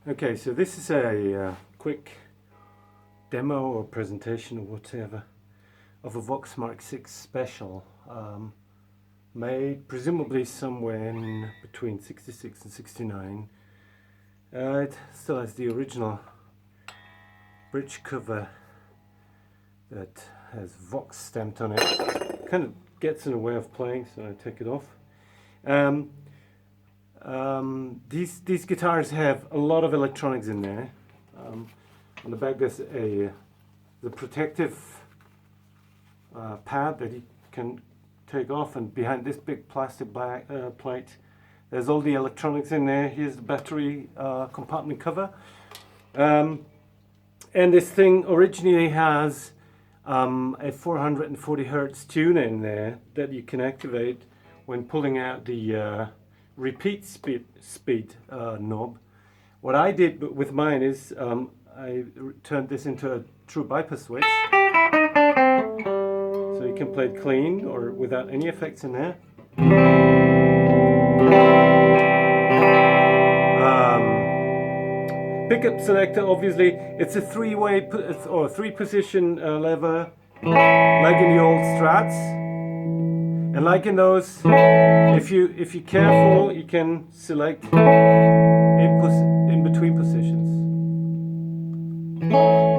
Okay, so this is a quick demo or presentation or whatever of a Vox Mark 6 special made presumably somewhere in between 66 and 69. It still has the original bridge cover that has Vox stamped on it. Kind of gets in the way of playing, so I take it off. These guitars have a lot of electronics in there. On the back there's the protective pad that you can take off, and behind this big plastic plate there's all the electronics in there. Here's the battery compartment cover. And this thing originally has a 440 Hertz tuner in there that you can activate when pulling out the repeat speed knob. What I did with mine is I turned this into a true bypass switch, so you can play it clean or without any effects in there. Pickup selector, obviously it's a three-way or three-position lever, like in the old Strats. And like in those, if you're careful, you can select in between positions,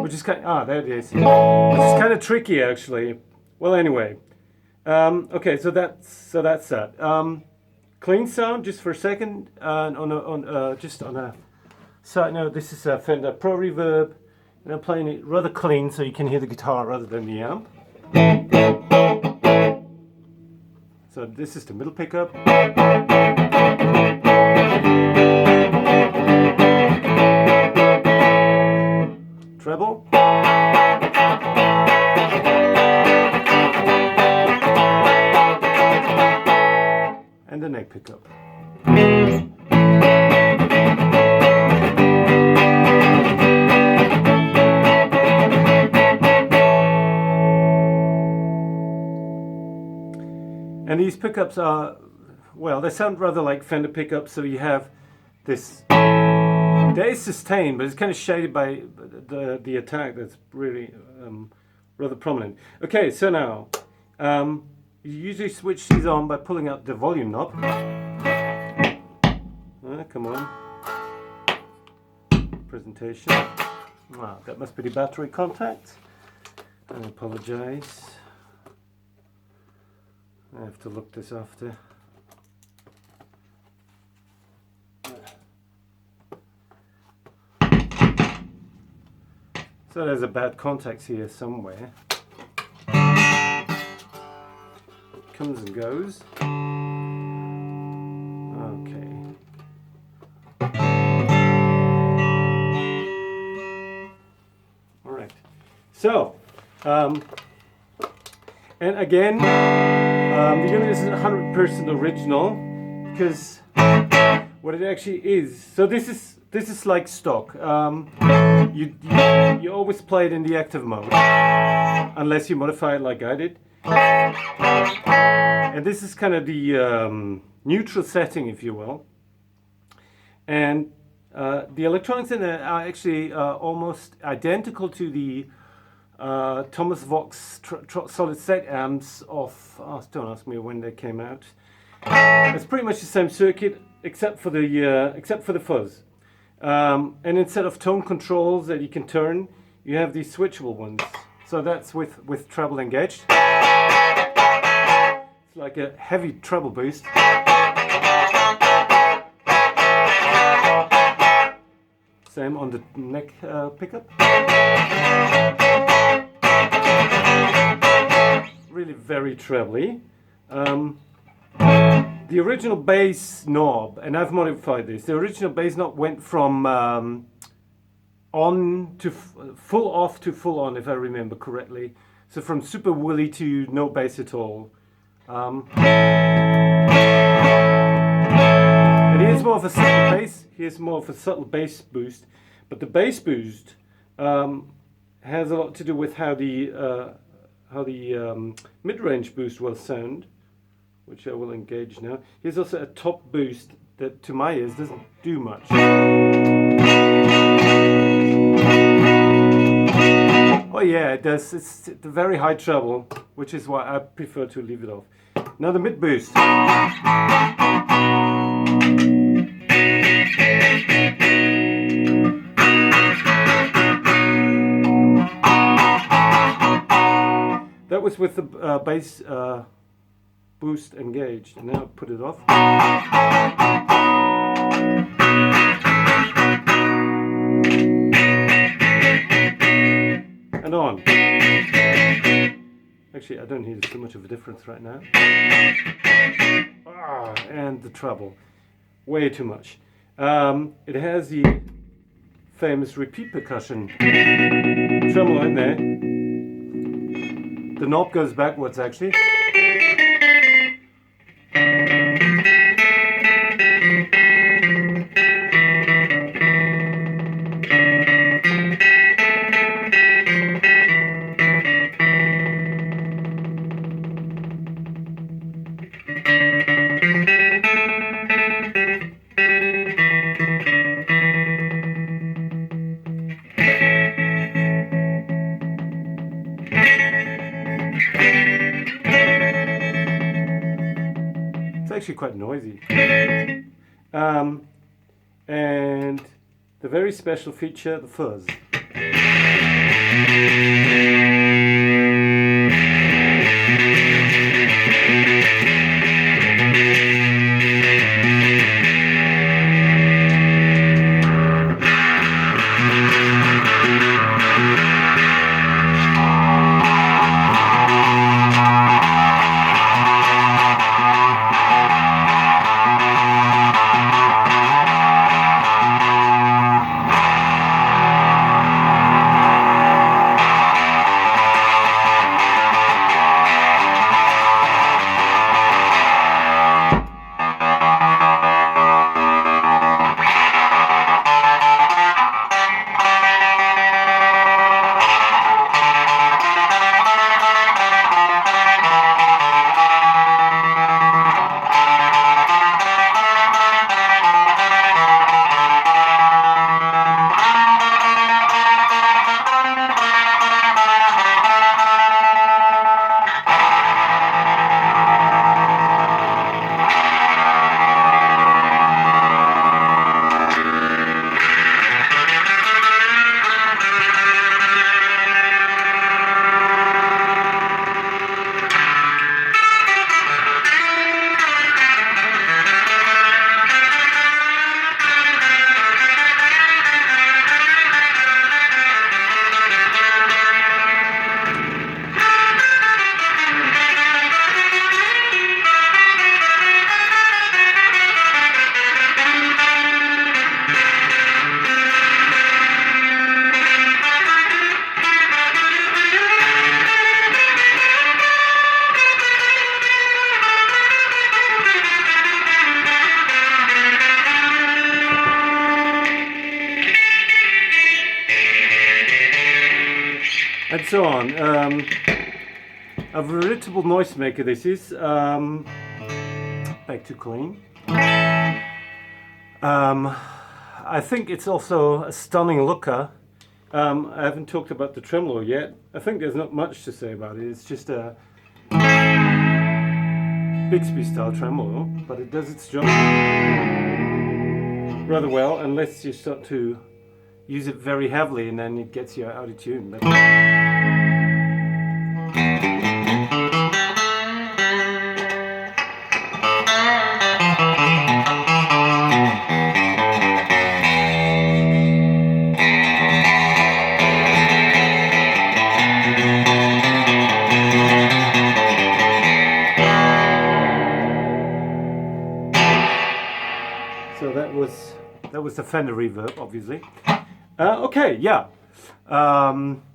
which is there it is, which is kind of tricky actually. Well, anyway, okay, so that's that. Clean sound, just for a second, just on a side note, this is a Fender Pro Reverb, and I'm playing it rather clean so you can hear the guitar rather than the amp. So this is the middle pickup. Treble. And the neck pickup. And these pickups are, well, they sound rather like Fender pickups. So you have this, there is sustain, but it's kind of shaded by the attack that's really rather prominent. Okay, so now you usually switch these on by pulling out the volume knob. Come on. Presentation. Wow, that must be the battery contact. I apologize. I have to look this after. So there's a bad contact here somewhere. It comes and goes. Okay. All right. So, and again, the unit isn't 100% original, because what it actually is. So this is like stock. You always play it in the active mode, unless you modify it like I did. And this is kind of the neutral setting, if you will. And the electronics in there are actually almost identical to the Thomas Vox solid state amps of, don't ask me when they came out. It's pretty much the same circuit except for the fuzz. And instead of tone controls that you can turn, you have these switchable ones. So that's with treble engaged. It's like a heavy treble boost. Same on the neck pickup. Really very trebly. The original bass knob, and I've modified this, the original bass knob went from on to full off to full on, if I remember correctly. So from super woolly to no bass at all. And here's more of a subtle bass. Here's more of a subtle bass boost, but the bass boost has a lot to do with how the mid-range boost will sound, which I will engage now. Here's also a top boost that, to my ears, doesn't do much. Well, yeah, it does. It's a very high treble, which is why I prefer to leave it off. Now the mid boost. That was with the bass boost engaged, and now put it off. And on. Actually, I don't hear so much of a difference right now. And the treble. Way too much. It has the famous repeat percussion tremolo in there. The knob goes backwards actually. It's actually quite noisy. And the very special feature, the fuzz. And so on. A veritable noisemaker this is. Back to clean. I think it's also a stunning looker. I haven't talked about the tremolo yet. I think there's not much to say about it. It's just a Bixby style tremolo, but it does its job rather well, unless you start to use it very heavily and then it gets you out of tune. But so that was the Fender reverb, obviously. Okay, yeah.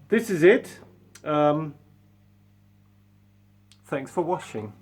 This is it. Thanks for watching.